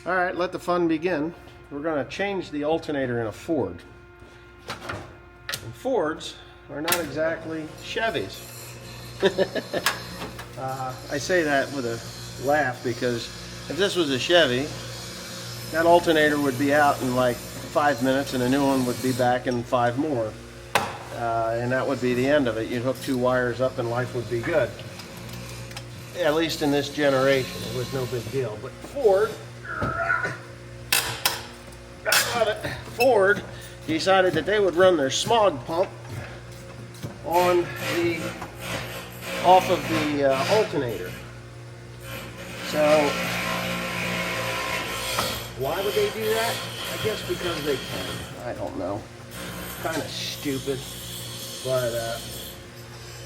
All right, let the fun begin. We're going to change the alternator in a Ford. And Fords are not exactly Chevys. I say that with a laugh because if this was a Chevy, that alternator would be out in like 5 minutes and a new one would be back in 5 more. And that would be the end of it. You'd hook 2 wires up and life would be good. At least in this generation, it was no big deal. But Ford decided that they would run their smog pump off of the alternator. So why would they do that? I guess because they can. I don't know. Kind of stupid, but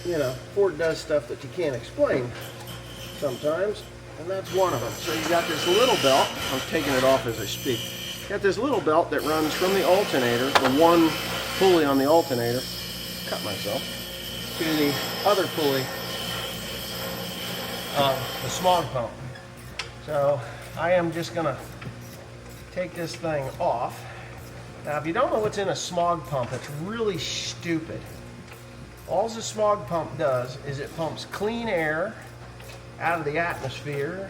you know, Ford does stuff that you can't explain sometimes, and that's one of them. So you got this little belt. I'm taking it off as I speak. You got this little belt that runs from the alternator, the one pulley on the alternator, cut myself, to the other pulley of the smog pump. So I am just gonna take this thing off. Now, if you don't know what's in a smog pump, it's really stupid. All the smog pump does is it pumps clean air out of the atmosphere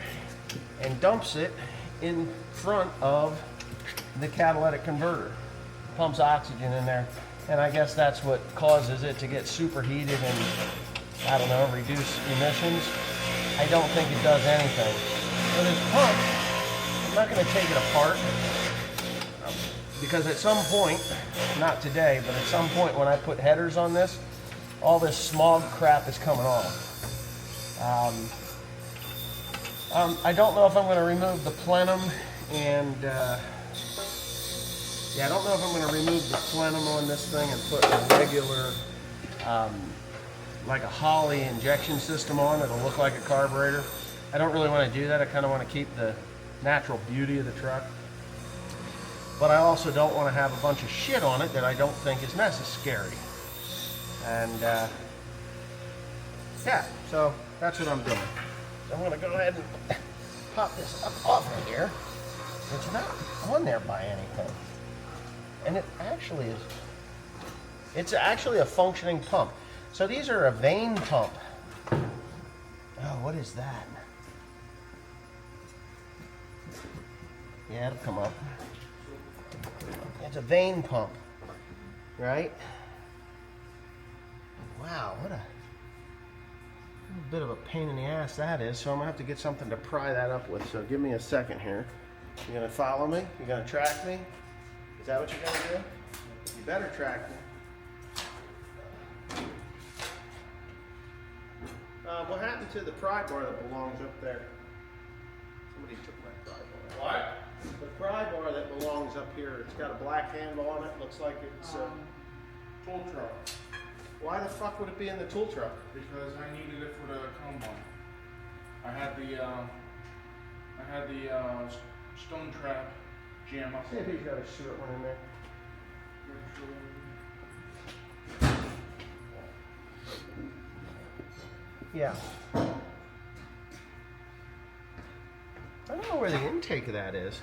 and dumps it in front of the catalytic converter. It pumps oxygen in there, and I guess that's what causes it to get superheated and, I don't know, reduce emissions. I don't think it does anything. So this pump, I'm not going to take it apart because at some point, not today, but at some point when I put headers on this, all this smog crap is coming off. I don't know if I'm going to remove the plenum and yeah, I don't know if I'm going to remove the plenum on this thing and put a regular like a Holley injection system on. It'll look like a carburetor. I don't really want to do that. I kind of want to keep the natural beauty of the truck. But I also don't want to have a bunch of shit on it that I don't think is necessary. And yeah, so that's what I'm doing. So I'm going to go ahead and pop this up off of here. It's not on there by anything. And it actually is, it's actually a functioning pump. So these are a vane pump. Oh, what is that? Yeah, it'll come up. It's a vane pump, right? Wow, what a bit of a pain in the ass that is. So I'm gonna have to get something to pry that up with. So give me a second here. You gonna follow me? You gonna track me? Is that what you're gonna do? You better track me. What happened to the pry bar that belongs up there? Somebody took my pry bar. What? The pry bar that belongs up here, it's got a black handle on it. Looks like it's Tool truck. Why the fuck would it be in the tool truck? Because I needed it for the combine. I had the stone trap jam up. See if he's got a short one in there. Yeah. I don't know where the intake of that is.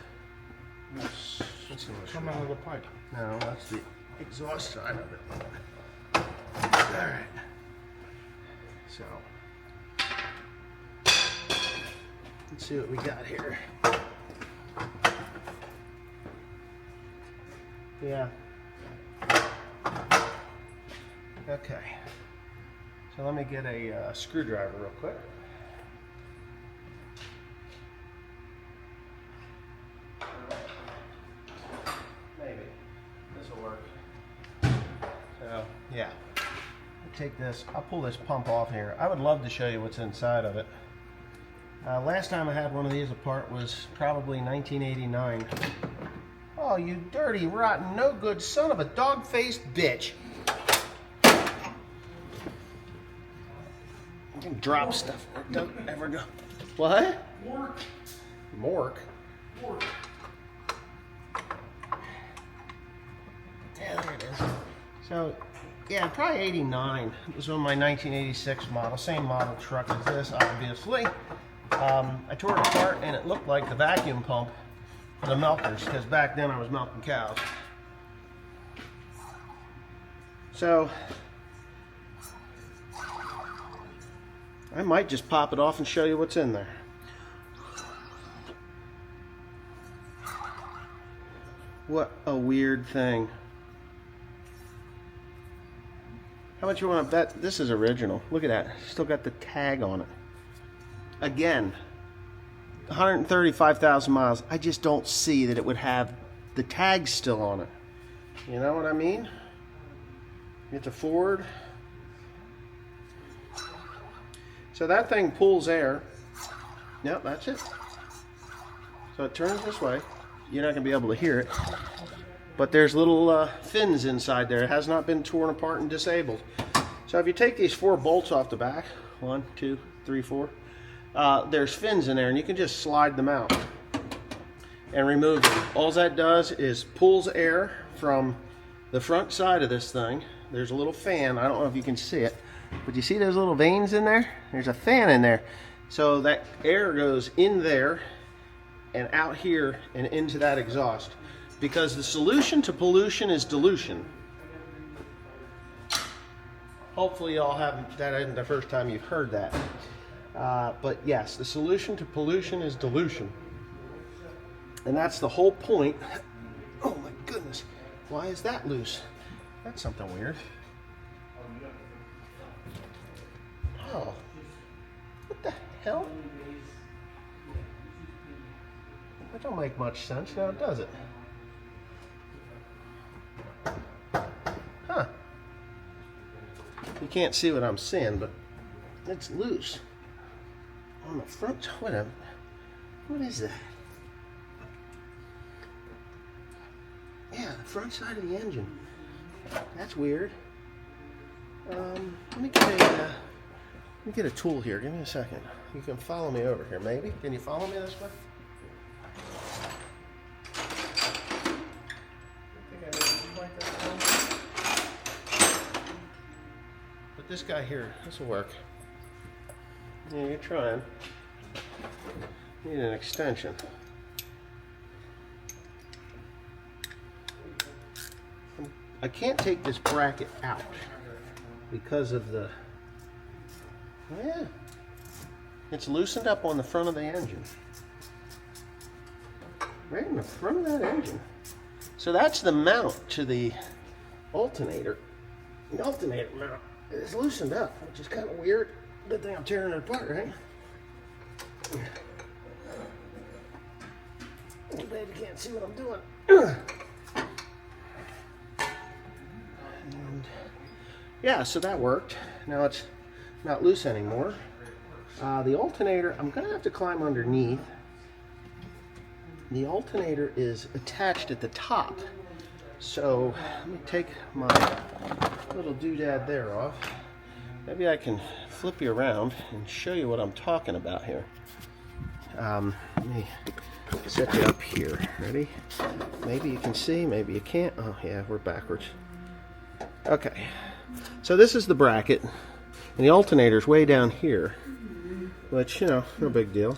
It's Let's see what's coming out of the pipe. No, that's the exhaust side of it. Alright. So, let's see what we got here. Yeah. Okay. So let me get a screwdriver real quick. Maybe. This will work. So, yeah. Take this, I'll pull this pump off here. I would love to show you what's inside of it. Last time I had one of these apart was probably 1989. Oh, you dirty, rotten, no good son of a dog-faced bitch. You can drop stuff. Don't ever go. What? Mork. Mork? Mork. Yeah, there it is. So, yeah, probably 89. It was on my 1986 model. Same model truck as this, obviously. I tore it apart and it looked like the vacuum pump the milkers, because back then I was milking cows. So I might just pop it off and show you what's in there. What a weird thing. How much you want to bet this is original? Look at that. Still got the tag on it. Again, 135,000 miles. I just don't see that it would have the tag still on it. You know what I mean? It's a Ford. So that thing pulls air. Yep, that's it. So it turns this way. You're not going to be able to hear it. But there's little fins inside there. It has not been torn apart and disabled. So if you take these 4 bolts off the back, 1, 2, 3, 4, there's fins in there, and you can just slide them out and remove them. All that does is pulls air from the front side of this thing. There's a little fan. I don't know if you can see it, but you see those little veins in there? There's a fan in there. So that air goes in there and out here and into that exhaust. Because the solution to pollution is dilution. Hopefully y'all haven't, that isn't the first time you've heard that. But yes, the solution to pollution is dilution. And that's the whole point. Oh my goodness, why is that loose? That's something weird. Oh, what the hell? That don't make much sense now, does it? Huh. You can't see what I'm seeing, but it's loose. On the front, whatever. What is that? Yeah, the front side of the engine. That's weird. Let me get a tool here. Give me a second. You can follow me over here, maybe. Can you follow me this way? But this guy here, this will work. Yeah, you're trying. Need an extension. I can't take this bracket out because of the, yeah, it's loosened up on the front of the engine. Right in the front of that engine. So that's the mount to the alternator. The alternator mount is loosened up, which is kind of weird. Good thing I'm tearing it apart, right? Too bad you can't see what I'm doing. And yeah, so that worked. Now it's not loose anymore. The alternator, I'm going to have to climb underneath. The alternator is attached at the top. So let me take my little doodad there off. Maybe I can flip you around and show you what I'm talking about here. Let me set you up here. Ready? Maybe you can see, maybe you can't. Oh yeah, we're backwards. Okay, so this is the bracket, and the alternator's way down here, which, you know, no big deal.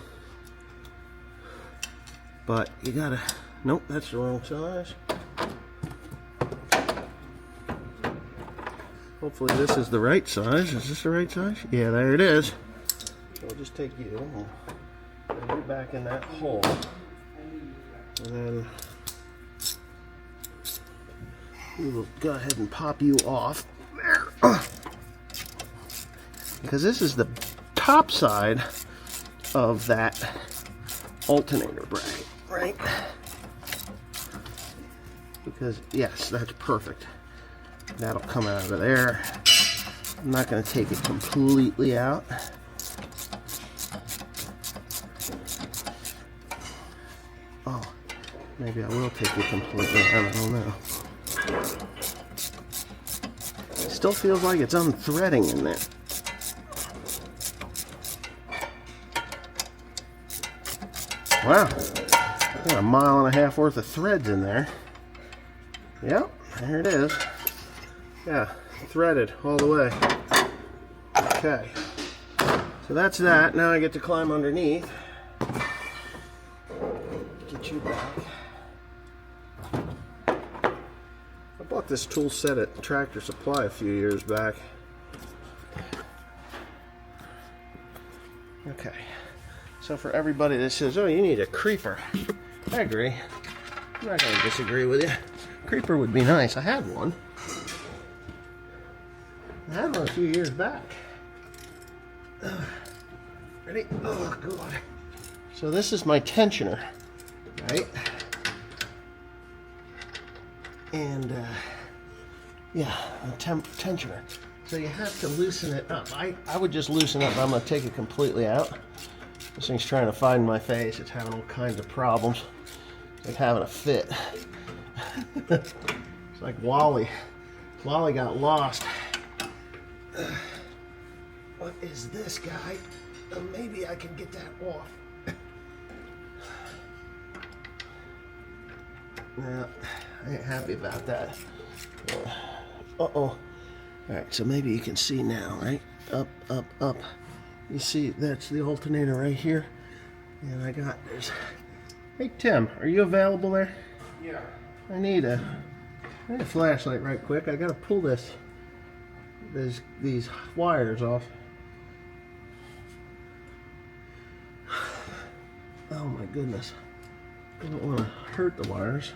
But you gotta, nope, that's the wrong size. Hopefully this is the right size. Is this the right size? Yeah, there it is. So I'll just take you and put you back in that hole. And then we will go ahead and pop you off there. Because this is the top side of that alternator bracket, right? Because, yes, that's perfect. That'll come out of there. I'm not going to take it completely out. Oh, maybe I will take it completely out. I don't know. It still feels like it's unthreading in there. Wow, got 1.5 miles worth of threads in there. Yep, there it is. Yeah, threaded all the way. Okay, so that's that. Now I get to climb underneath. get you back. I bought this tool set at Tractor Supply a few years back. Okay, so for everybody that says, oh, you need a creeper, I agree. I'm not going to disagree with you. Creeper would be nice. I had one. I had one a few years back. Ready? Oh, God. So this is my tensioner, right? And, yeah, a tensioner. So you have to loosen it up. I would just loosen it, but I'm going to take it completely out. This thing's trying to find my face. It's having all kinds of problems. It's like having a fit. It's like Wally. Wally got lost. What is this, guy? Maybe I can get that off. No, I ain't happy about that. Uh-oh. Alright, so maybe you can see now, right? Up, up, up. You see, that's the alternator right here. And I got this. Hey, Tim, are you available there? Yeah. I need a flashlight right quick. I gotta pull these wires off. Oh my goodness. I don't want to hurt the wires.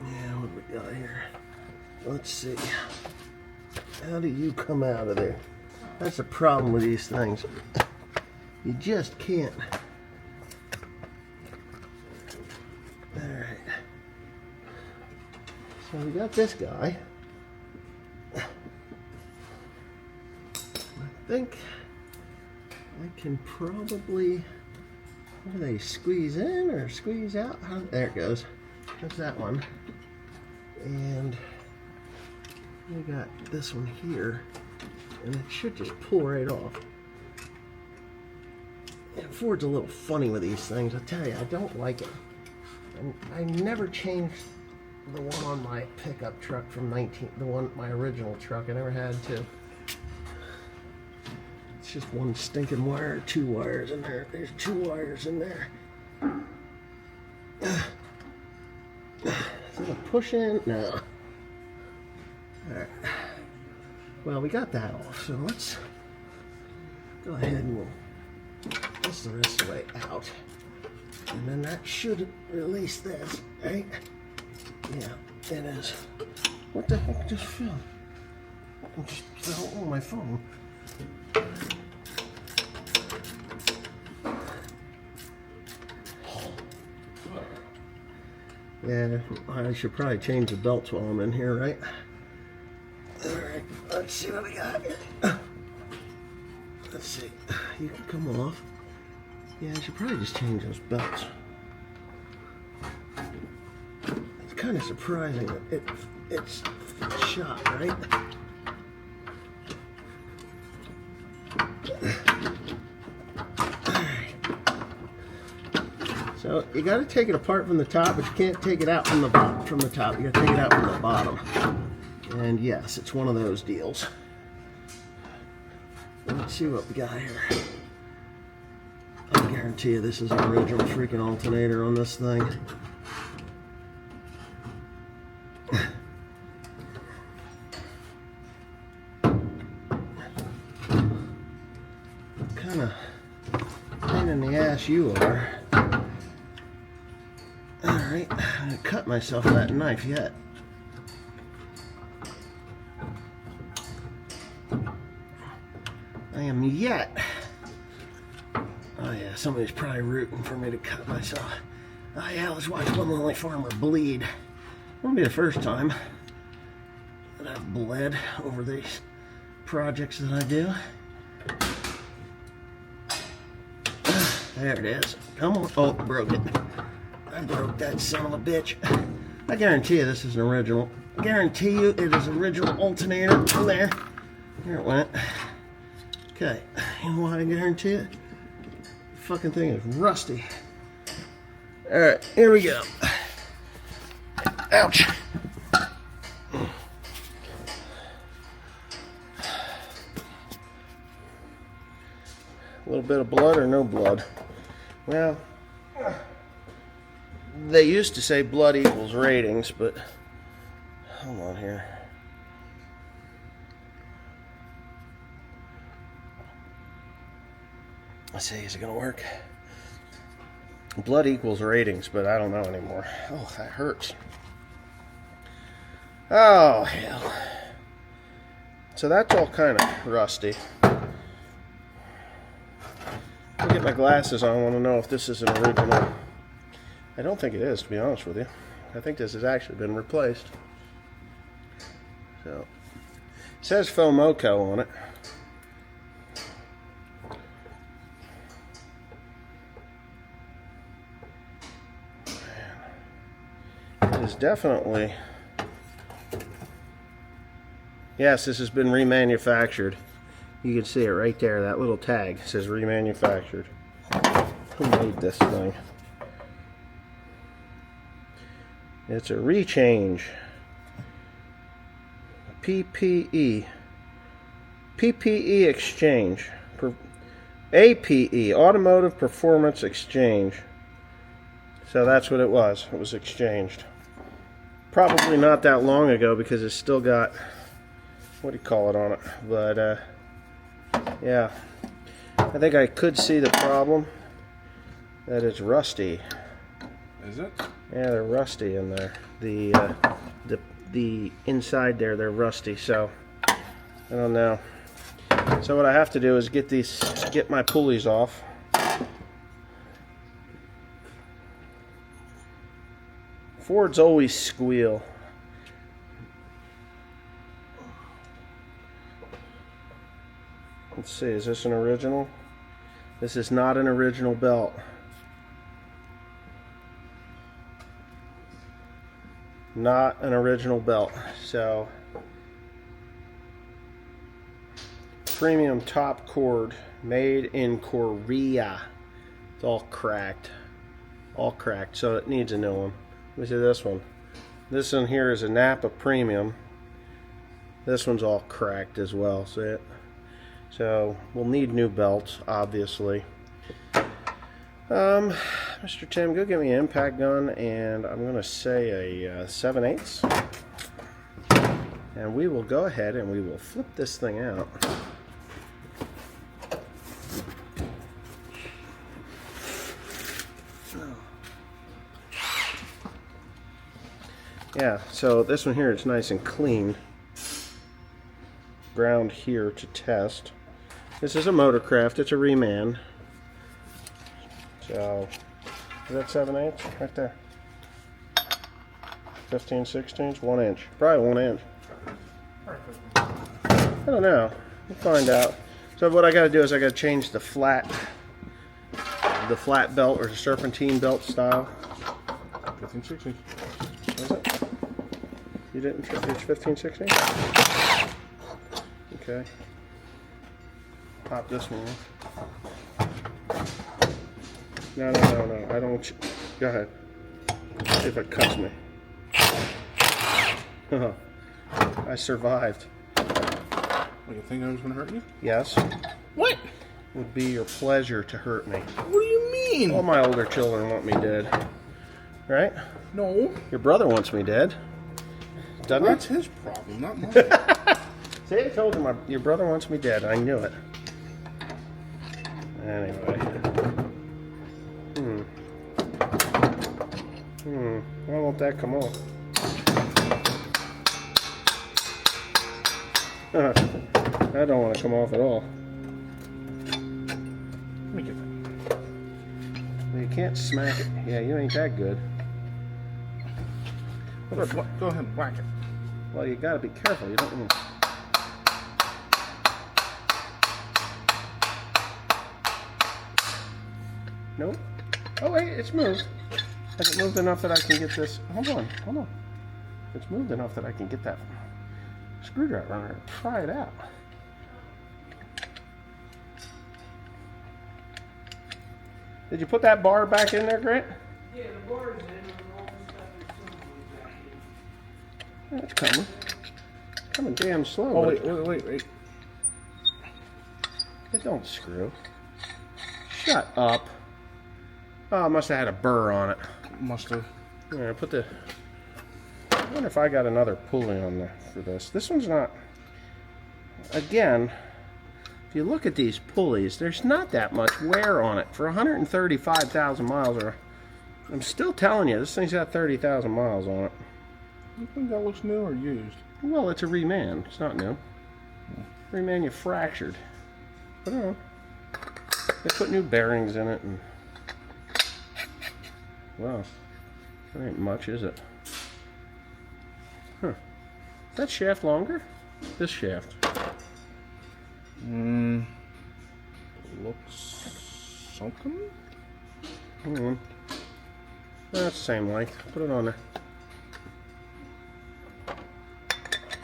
Yeah, what do we got here? Let's see. How do you come out of there? That's the problem with these things. You just can't. Alright. So we got this guy. I think I can probably, what do they, squeeze in or squeeze out? There it goes. There's that one. And we got this one here, and it should just pull right off. Yeah, Ford's a little funny with these things. I tell you, I don't like it. And I never changed the one on my pickup truck from my original truck. I never had to. It's just one stinking wire, 2 wires in there. There's 2 wires in there. Is it a push in? No. Alright. Well, we got that off, so let's go ahead and this the rest of the way out. And then that should release this, right? Yeah, it is. What the heck just fell? I just fell on my phone. Yeah, I should probably change the belts while I'm in here, right? Alright, let's see what we got here. Let's see. You can come off. Yeah, I should probably just change those belts. It's kind of surprising that it's shot, right? So you got to take it apart from the top, but you can't take it out from the top. You got to take it out from the bottom. And yes, it's one of those deals. Let's see what we got here. I guarantee you this is an original freaking alternator on this thing. What kind of pain in the ass you are. Alright, I haven't cut myself with that knife yet. I am yet. Oh yeah, somebody's probably rooting for me to cut myself. Oh yeah, let's watch one lonely farmer bleed. Won't be the first time that I've bled over these projects that I do. There it is. Come on. Oh, broke it. I broke that son of a bitch. I guarantee you this is an original. I guarantee you it is original alternator. Oh, there. There it went. Okay. You know why I guarantee it? The fucking thing is rusty. Alright, here we go. Ouch. A little bit of blood or no blood? Well, they used to say blood equals ratings, but hold on here. Let's see, is it gonna work? Blood equals ratings, but I don't know anymore. Oh, that hurts. Oh, hell. So that's all kind of rusty. I'll get my glasses on. I want to know if this is an original. I don't think it is, to be honest with you. I think this has actually been replaced. So, it says Fomoco on it. It is definitely... Yes, this has been remanufactured. You can see it right there, that little tag says remanufactured. Who made this thing? It's a rechange. PPE. PPE exchange. APE, Automotive Performance Exchange. So that's what it was. It was exchanged. Probably not that long ago because it's still got, what do you call it on it? But, yeah. I think I could see the problem. That it's rusty. Is it? Yeah, they're rusty in there. The inside there, they're rusty. So I don't know. So what I have to do is get my pulleys off. Fords always squeal. Let's see, is this an original? This is not an original belt. Not an original belt. So, premium top cord, made in Korea. It's all cracked. All cracked, so it needs a new one. Let me see this one. This one here is a Napa Premium. This one's all cracked as well, see it? So we'll need new belts, obviously. Mr. Tim, go get me an impact gun, and I'm going to say a 7/8. And we will go ahead and we will flip this thing out. Yeah, so this one here, it's nice and clean. Ground here to test. This is a Motorcraft, it's a reman. So, is that 7/8? Right there. 15/16, 1 inch. Probably 1 inch. I don't know. We'll find out. So what I gotta do is I gotta change the flat belt or the serpentine belt style. 15/16. Is it? You didn't it's 15/16? Okay. Pop this one off. No. I don't want you. Go ahead. See if it cuts me. I survived. What, you think I was going to hurt you? Yes. What? It would be your pleasure to hurt me. What do you mean? All my older children want me dead. Right? No. Your brother wants me dead. Doesn't That's it? his problem, not mine. See, I told you your brother wants me dead. I knew it. Anyway. Why won't that come off? That don't want to come off at all. Let me get that. You can't smack it. Yeah, you ain't that good. Go ahead and whack it. Well, you gotta be careful. You don't want to... Nope. Oh wait, it's moved. Has it moved enough that I can get this? Hold on. It's moved enough that I can get that screwdriver on there. Try it out. Did you put that bar back in there, Grant? Yeah, the bar is in and all the stuff is back in. That's coming. Coming damn slow. Oh, but wait. It don't screw. Shut up. Oh, I must have had a burr on it. must have. Yeah, I put the. I wonder if I got another pulley on there for this. This one's not. Again, if you look at these pulleys, there's not that much wear on it for 135,000 miles. Or I'm still telling you, this thing's got 30,000 miles on it. You think that looks new or used? Well, it's a reman. It's not new. Remanufactured. I don't know. They put new bearings in it, and wow, that ain't much, is it? Huh? Is that shaft longer? This shaft. Looks something. That's the same length. Put it on there.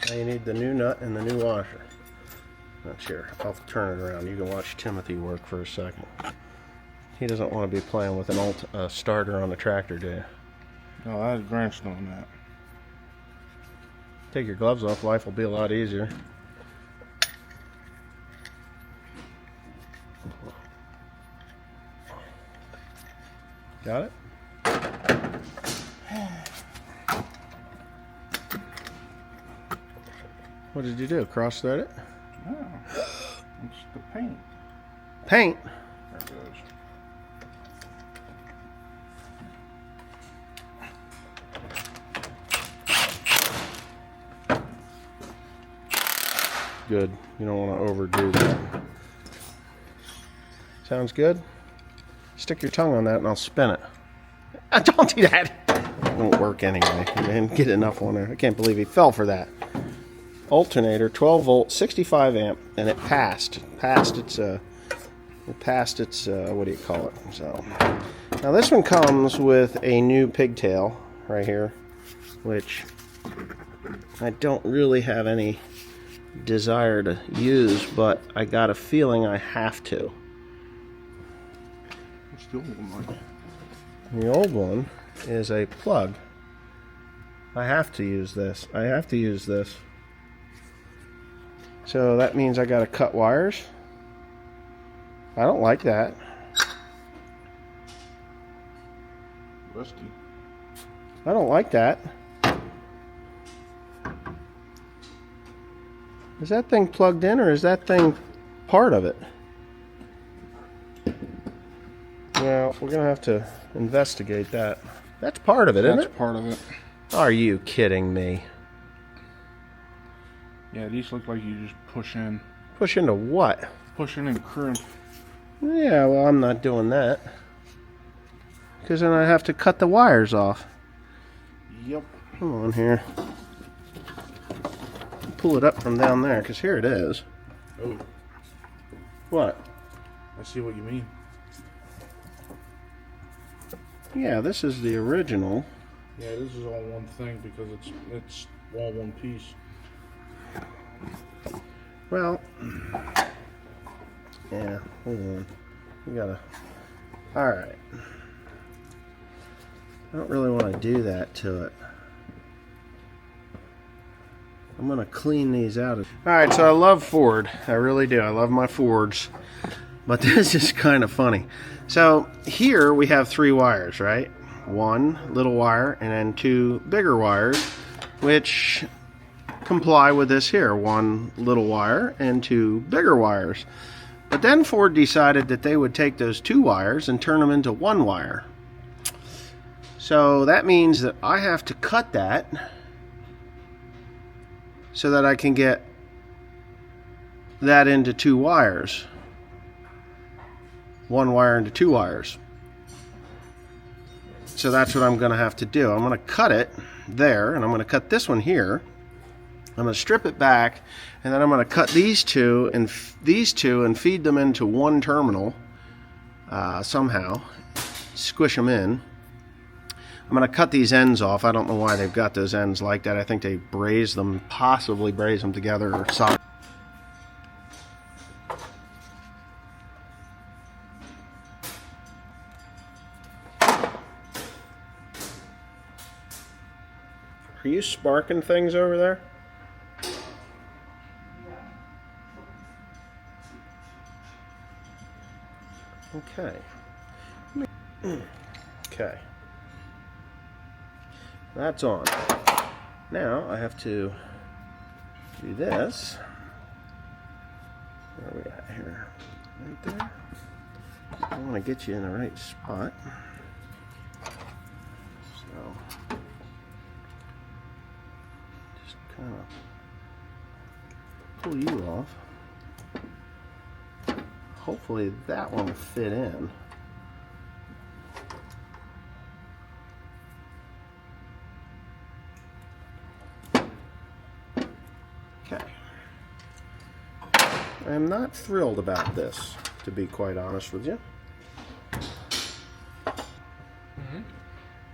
Now you need the new nut and the new washer. Not sure. I'll turn it around. You can watch Timothy work for a second. He doesn't want to be playing with an starter on the tractor, do you? No, I had branched on that. Take your gloves off. Life will be a lot easier. Got it? What did you do? Cross thread it? No, it's the paint. Paint? There it goes. Good. You don't want to overdo that. Sounds good? Stick your tongue on that and I'll spin it. Don't do that! It won't work anyway. You didn't get enough on there. I can't believe he fell for that. Alternator, 12 volt, 65 amp, and it passed. It passed its what do you call it? So now this one comes with a new pigtail right here, which I don't really have any desire to use, but I got a feeling I have to. What's the old one like? The old one is a plug. I have to use this. I have to use this. So that means I got to cut wires. I don't like that. Rusty. I don't like that. Is that thing plugged in or is that thing part of it? Well, we're going to have to investigate that. That's part of it, isn't it? That's part of it. Are you kidding me? Yeah, these look like you just push in. Push into what? Push in and crimp. Yeah, well, I'm not doing that. Because then I have to cut the wires off. Yep. Come on here. Pull it up from down there, because here it is. Oh, What? I see what you mean. Yeah, this is the original. Yeah, this is all one thing because it's all one piece. Well, yeah, hold on. We gotta. Alright. I don't really want to do that to it. I'm gonna clean these out. Alright, so I love Ford. I really do. I love my Fords. But this is kind of funny. So here we have 3 wires, right? 1 little wire and then 2 bigger wires, which comply with this here. 1 little wire and 2 bigger wires. But then Ford decided that they would take those 2 wires and turn them into 1 wire. So that means that I have to cut that so that I can get that into 2 wires. 1 wire into 2 wires. So that's what I'm going to have to do. I'm going to cut it there, and I'm going to cut this one here. I'm going to strip it back, and then I'm going to cut these two and feed them into 1 terminal somehow. Squish them in. I'm going to cut these ends off. I don't know why they've got those ends like that. I think they possibly braze them together or solder. Are you sparking things over there? Okay. Okay. That's on. Now I have to do this. Where are we at here? Right there. I want to get you in the right spot. So just kind of pull you off. Hopefully that one will fit in. Okay. I'm not thrilled about this, to be quite honest with you.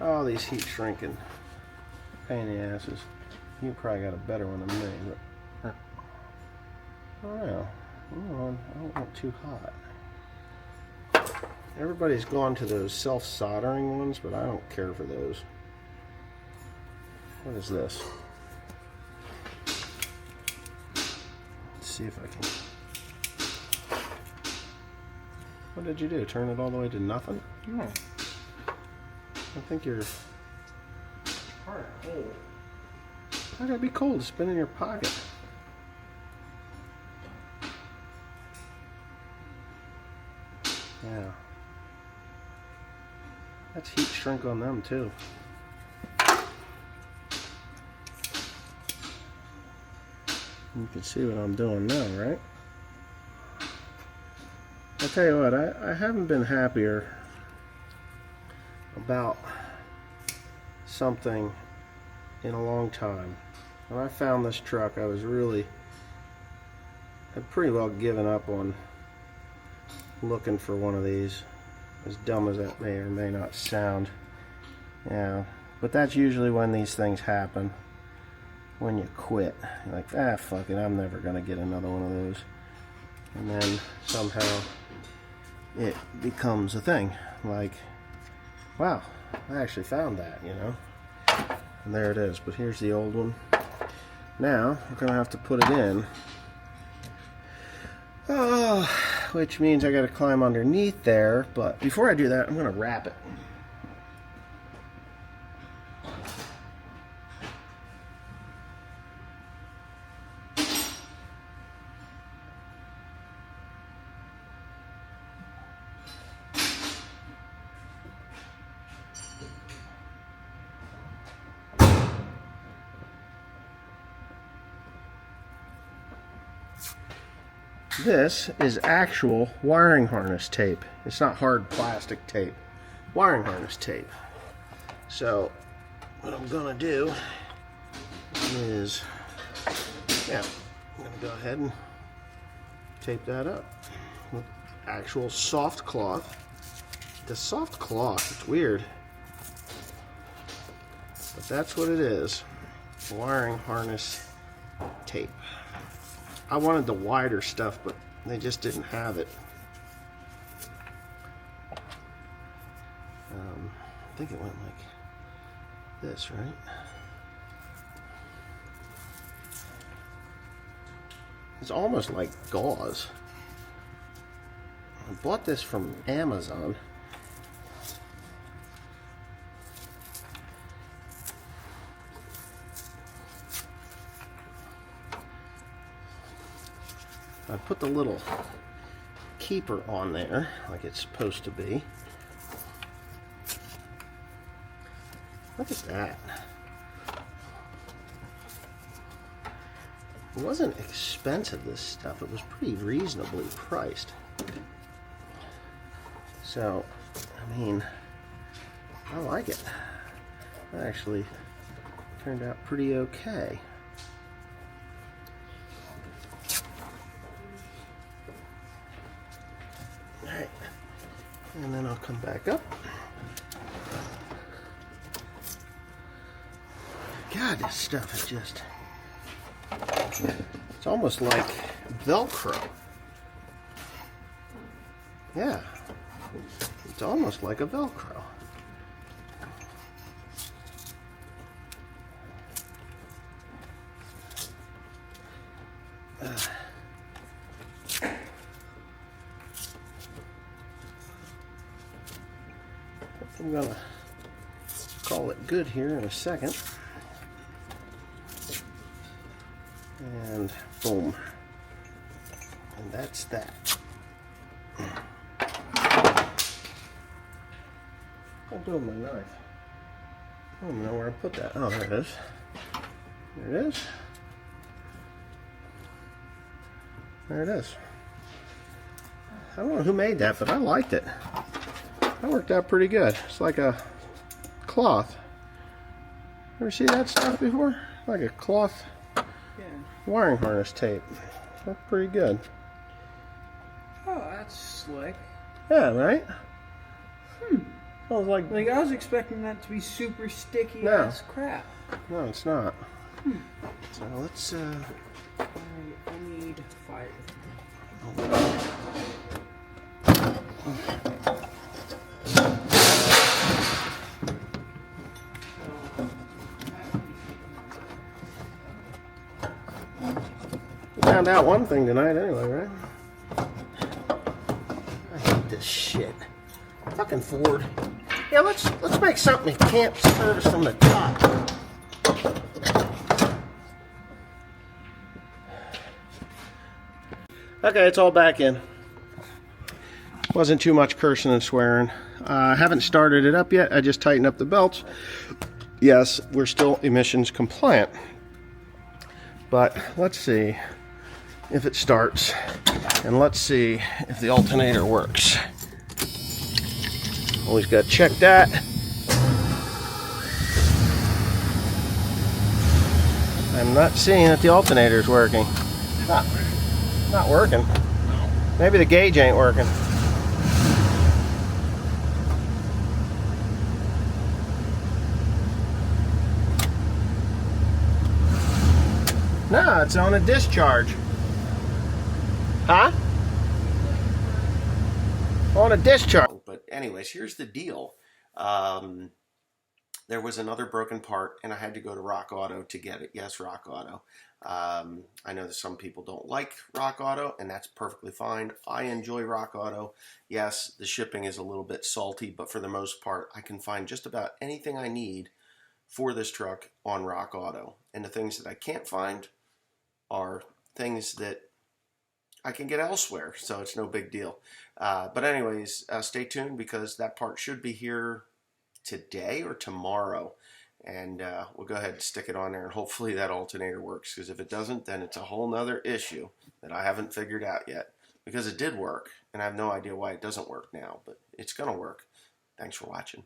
Oh, these heat shrinking pain in the asses. You probably got a better one than me, but I don't know. I don't want too hot. Everybody's gone to those self-soldering ones, but I don't care for those. What is this? Let's see if I can. What did you do? Turn it all the way to nothing? No. I think you're... Alright, cold. How could it be cold? It's been in your pocket. Yeah. That's heat shrink on them too. You can see what I'm doing now, right? I'll tell you what, I haven't been happier about something in a long time. When I found this truck, I was really, I'd pretty well given up on looking for one of these, as dumb as that may or may not sound. Yeah, but that's usually when these things happen, when you quit. You're like, ah, fuck it, I'm never gonna get another one of those. And then somehow it becomes a thing, like, wow, I actually found that, you know. And there it is. But here's the old one. Now we're gonna have to put it in. Oh, which means I gotta climb underneath there. But before I do that, I'm gonna wrap it. This is actual wiring harness tape. It's not hard plastic tape. Wiring harness tape. So what I'm gonna do is, yeah, I'm gonna go ahead and tape that up with actual soft cloth. The soft cloth, it's weird, but that's what it is. Wiring harness tape. I wanted the wider stuff, but they just didn't have it. I think it went like this, right? It's almost like gauze. I bought this from Amazon. I put the little keeper on there like it's supposed to be. Look at that. It wasn't expensive, this stuff. It was pretty reasonably priced. So, I mean, I like it. It actually turned out pretty okay. Alright, and then I'll come back up. God, this stuff is just, it's almost like Velcro. Yeah, it's almost like a Velcro. I'm gonna call it good here in a second. And boom. And that's that. I'm doing my knife. I don't know where I put that. Oh, there it is. There it is. There it is. I don't know who made that, but I liked it. That worked out pretty good. It's like a cloth. Ever see that stuff before? Like a cloth wiring harness tape. That's pretty good. Oh, that's slick. Yeah, right? I was like, I was expecting that to be super sticky No. ass crap. no, it's not. So let's, I need fire. found out one thing tonight anyway, right? I hate this shit. Fucking Ford. Yeah, let's make something you can't service from the top. Okay, it's all back in. Wasn't too much cursing and swearing. I haven't started it up yet. I just tightened up the belts. Yes, we're still emissions compliant. But let's see if it starts. And let's see if the alternator works. Always got to check that. I'm not seeing that the alternator is working. Not working. Maybe the gauge ain't working. No, it's on a discharge. Huh? On a discharge. But anyways, here's the deal. There was another broken part, and I had to go to Rock Auto to get it. Yes, Rock Auto. I know that some people don't like Rock Auto, and that's perfectly fine. I enjoy Rock Auto. Yes, the shipping is a little bit salty, but for the most part, I can find just about anything I need for this truck on Rock Auto. And the things that I can't find are things that I can get elsewhere, so it's no big deal. But anyways, stay tuned because that part should be here today or tomorrow. And we'll go ahead and stick it on there, and hopefully that alternator works, because if it doesn't, then it's a whole nother issue that I haven't figured out yet, because it did work, and I have no idea why it doesn't work now, but it's going to work. Thanks for watching.